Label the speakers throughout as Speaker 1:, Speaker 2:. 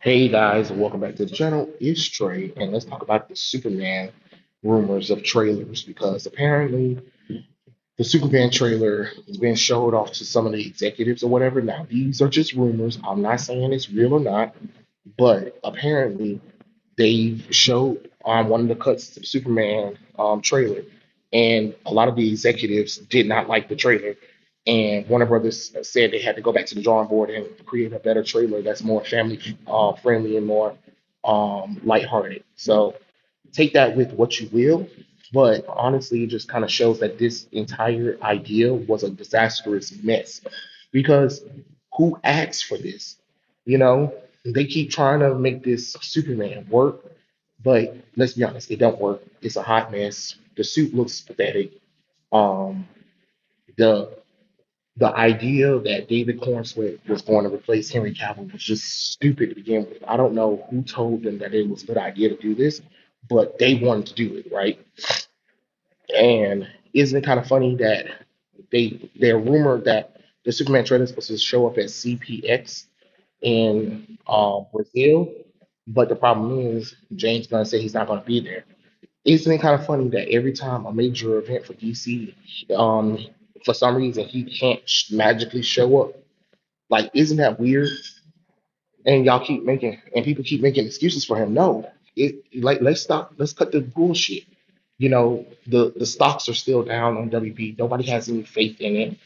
Speaker 1: Hey guys, welcome back to the channel. It's Trey, and let's talk about the Superman rumors of trailers because apparently the Superman trailer has been showed off to some of the executives or whatever. Now, these are just rumors. I'm not saying it's real or not, but apparently they showed on one of the cuts of Superman trailer, and a lot of the executives did not like the trailer. And Warner Brothers said they had to go back to the drawing board and create a better trailer that's more family friendly and more lighthearted. So take that with what you will. But honestly, it just kind of shows that this entire idea was a disastrous mess because who asked for this? You know, they keep trying to make this Superman work, but let's be honest, it don't work. It's a hot mess. The suit looks pathetic. Um, the the idea that David Cornsweet was going to replace Henry Cavill was just stupid to begin with. I don't know who told them that it was a good idea to do this, but they wanted to do it, right? And isn't it kind of funny that they're rumored that the Superman trailer is supposed to show up at CPX in Brazil, but the problem is James Gunn said he's not going to be there. Isn't it kind of funny that every time a major event for DC, um, for some reason he can't magically show up? Like, isn't that weird? And y'all keep making and people keep making excuses for him. No, let's stop. Let's cut the bullshit. The stocks are still down on WB. Nobody has any faith in it.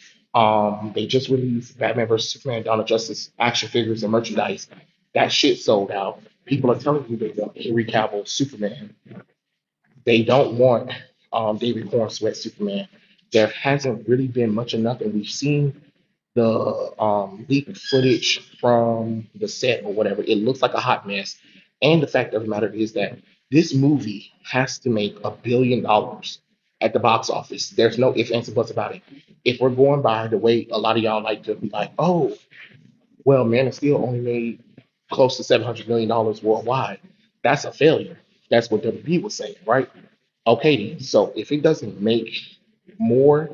Speaker 1: They just released Batman vs Superman: Dawn of Justice action figures and merchandise. That shit sold out. People are telling you they want Henry Cavill Superman. They don't want David Corn Sweat Superman. There hasn't really been much of nothing. We've seen the leaked footage from the set or whatever. It looks like a hot mess. And the fact of the matter is that this movie has to make $1 billion at the box office. There's no ifs, ands, and buts about it. If we're going by the way a lot of y'all like to be like, oh, well, Man of Steel only made close to $700 million worldwide. That's a failure. That's what WB was saying, right? Okay, so if it doesn't make more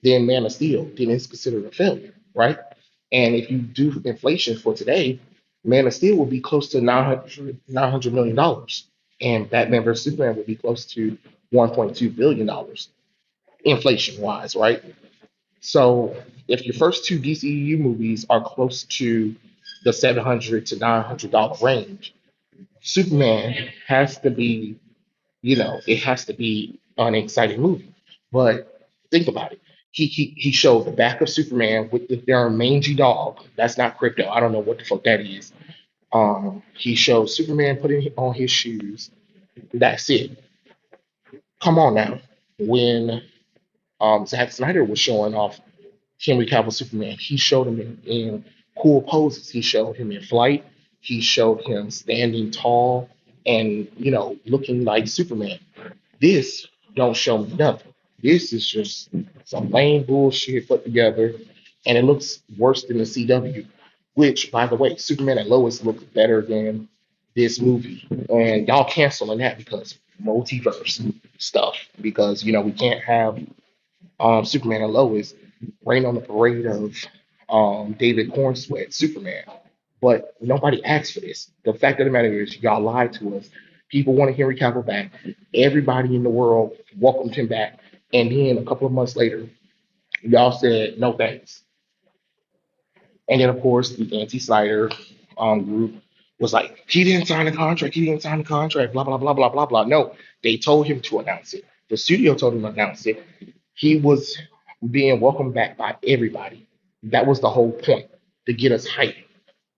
Speaker 1: than Man of Steel, then it's considered a failure, right? And if you do inflation for today, Man of Steel will be close to $900 million dollars, and Batman vs Superman will be close to $1.2 billion inflation wise, right? So if your first two DCEU movies are close to the $700 to $900 range, Superman has to be, it has to be an exciting movie. But think about it. He showed the back of Superman with their mangy dog. That's not crypto. I don't know what the fuck that is. He showed Superman putting on his shoes. That's it. Come on now. When Zack Snyder was showing off Henry Cavill Superman, he showed him in cool poses. He showed him in flight. He showed him standing tall and looking like Superman. This don't show me nothing. This is just some lame bullshit put together, and it looks worse than the CW. Which, by the way, Superman and Lois look better than this movie, and y'all canceling that because multiverse stuff. Because we can't have Superman and Lois rain on the parade of David Cornsweat Superman. But nobody asked for this. The fact of the matter is, y'all lied to us. People want to Henry Cavill back. Everybody in the world welcomed him back. And then a couple of months later, y'all said no thanks. And then, of course, the anti-Snyder group was like, he didn't sign the contract. He didn't sign the contract. Blah blah blah blah blah blah. No, they told him to announce it. The studio told him to announce it. He was being welcomed back by everybody. That was the whole point, to get us hyped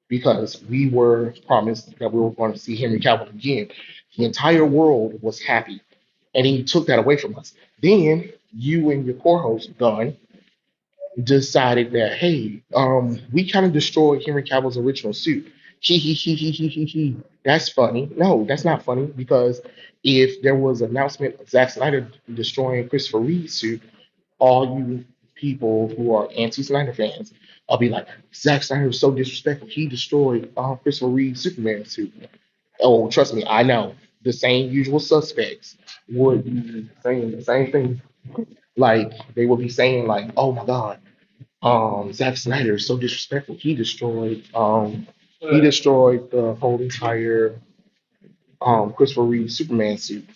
Speaker 1: because we were promised that we were going to see Henry Cavill again. The entire world was happy, and he took that away from us. Then you and your co-host Gunn decided that, hey, we kind of destroyed Henry Cavill's original suit. He. That's funny. No, that's not funny because if there was an announcement of Zack Snyder destroying Christopher Reeve's suit, all you people who are anti-Snyder fans, I'll be like, Zack Snyder was so disrespectful. He destroyed Christopher Reeve's Superman suit. Oh, trust me, I know. The same usual suspects would be saying the same thing. Like they would be saying, like, "Oh my God, Zack Snyder is so disrespectful. He destroyed He destroyed the whole entire Christopher Reeve Superman suit.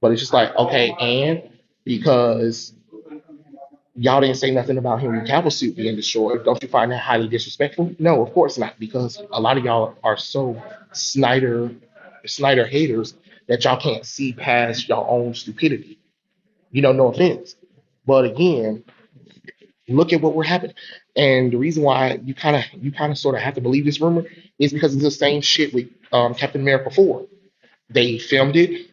Speaker 1: But it's just like, okay, and because y'all didn't say nothing about Henry Cavill's suit being destroyed, don't you find that highly disrespectful? No, of course not, because a lot of y'all are so Snyder haters that y'all can't see past your own stupidity. No offense. But again, look at what we're happening. And the reason why you kind of sort of have to believe this rumor is because it's the same shit with Captain America 4. They filmed it,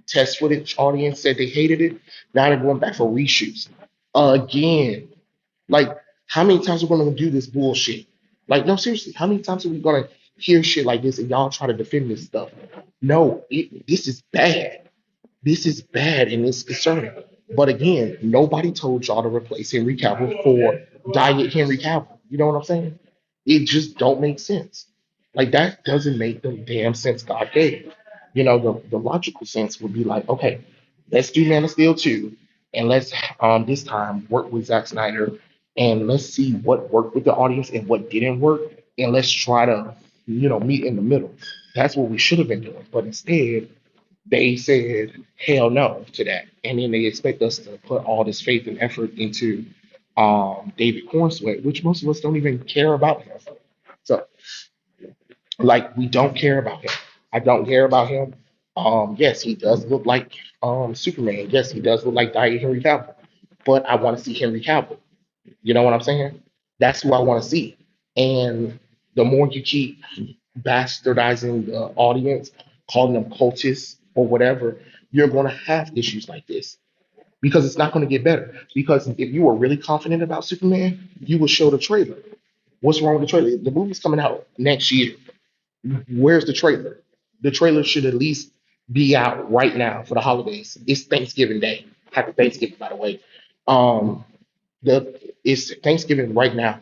Speaker 1: test footage audience said they hated it. Now they're going back for reshoots. Again. Like, how many times are we gonna do this bullshit? Like, no, seriously, how many times are we gonna hear shit like this and y'all try to defend this stuff? No, this is bad. This is bad and it's concerning. But again, nobody told y'all to replace Henry Cavill for diet Henry Cavill. You know what I'm saying? It just don't make sense. Like that doesn't make the damn sense God gave. The logical sense would be like, okay, let's do Man of Steel 2 and let's this time work with Zack Snyder and let's see what worked with the audience and what didn't work and let's try to meet in the middle. That's what we should have been doing. But instead, they said hell no to that, and then they expect us to put all this faith and effort into David Cornsweet, which most of us don't even care about him. So, like, we don't care about him. I don't care about him. Yes, he does look like Superman. Yes, he does look like Diet Henry Cavill, but I want to see Henry Cavill. You know what I'm saying? That's who I want to see. And the more you keep bastardizing the audience, calling them cultists or whatever, you're going to have issues like this because it's not going to get better. Because if you were really confident about Superman, you would show the trailer. What's wrong with the trailer? The movie's coming out next year. Where's the trailer? The trailer should at least be out right now for the holidays. It's Thanksgiving Day. Happy Thanksgiving, by the way. Um, it's Thanksgiving right now,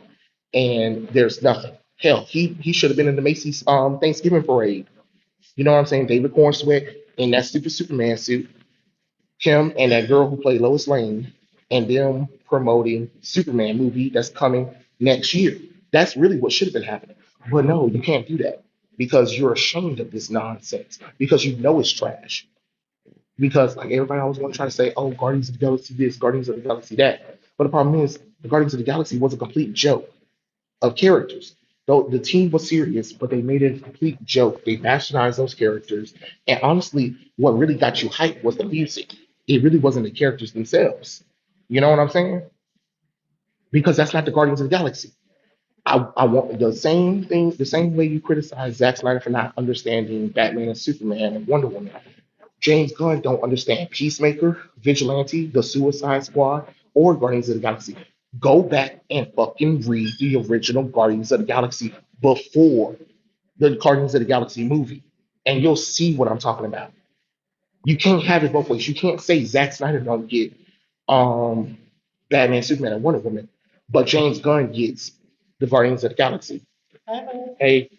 Speaker 1: and there's nothing. Hell, he should have been in the Macy's Thanksgiving parade. You know what I'm saying? David Cornsweet in that stupid Superman suit, him and that girl who played Lois Lane, and them promoting Superman movie that's coming next year. That's really what should have been happening. But no, you can't do that because you're ashamed of this nonsense because you know it's trash. Because like everybody always want to try to say, oh, Guardians of the Galaxy this, Guardians of the Galaxy that. But the problem is, the Guardians of the Galaxy was a complete joke of characters. Though the team was serious, but they made it a complete joke. They bastardized those characters. And honestly, what really got you hyped was the music. It really wasn't the characters themselves. You know what I'm saying? Because that's not the Guardians of the Galaxy. I want the same thing, the same way you criticize Zack Snyder for not understanding Batman and Superman and Wonder Woman. James Gunn don't understand Peacemaker, Vigilante, The Suicide Squad, or Guardians of the Galaxy. Go back and fucking read the original Guardians of the Galaxy before the Guardians of the Galaxy movie, and you'll see what I'm talking about. You can't have it both ways. You can't say Zack Snyder don't get um, Batman, Superman, and Wonder Woman, but James Gunn gets the Guardians of the Galaxy. Hey,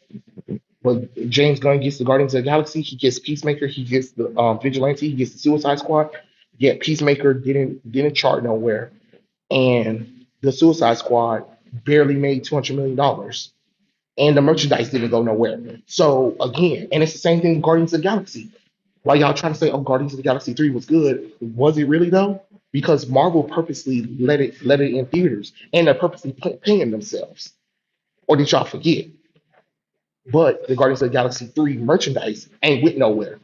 Speaker 1: but James Gunn gets the Guardians of the Galaxy. He gets Peacemaker. He gets the Vigilante. He gets the Suicide Squad. Yet Peacemaker didn't chart nowhere, and the Suicide Squad barely made $200 million, and the merchandise didn't go nowhere. So again, and it's the same thing with Guardians of the Galaxy. Why y'all trying to say, oh, Guardians of the Galaxy 3 was good? Was it really though? Because Marvel purposely let it in theaters, and they're purposely paying themselves. Or did y'all forget? But the Guardians of the Galaxy 3 merchandise ain't went nowhere.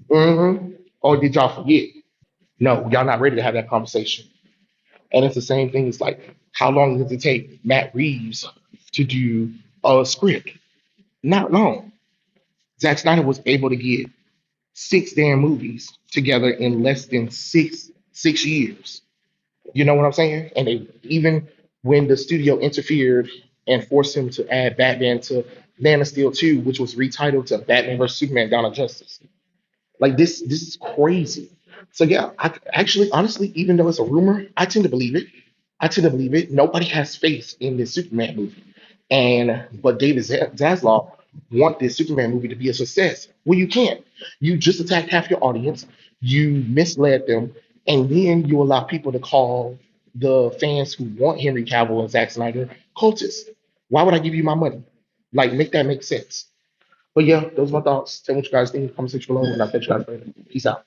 Speaker 1: Or did y'all forget? No, y'all not ready to have that conversation. And it's the same thing. It's like, how long does it take Matt Reeves to do a script? Not long. Zack Snyder was able to get six damn movies together in less than six years. You know what I'm saying? And they even when the studio interfered and forced him to add Batman to Man of Steel 2, which was retitled to Batman vs Superman: Dawn of Justice. Like this is crazy. So yeah, I actually honestly, even though it's a rumor, I tend to believe it. I tend to believe it. Nobody has faith in this Superman movie, and but David Zaslav want this Superman movie to be a success. Well, you can't. You just attacked half your audience. You misled them, and then you allow people to call the fans who want Henry Cavill and Zack Snyder cultists. Why would I give you my money? Like, make that make sense. But yeah, those are my thoughts. Tell me what you guys think in the comment section below, and I'll catch you guys later. Peace out.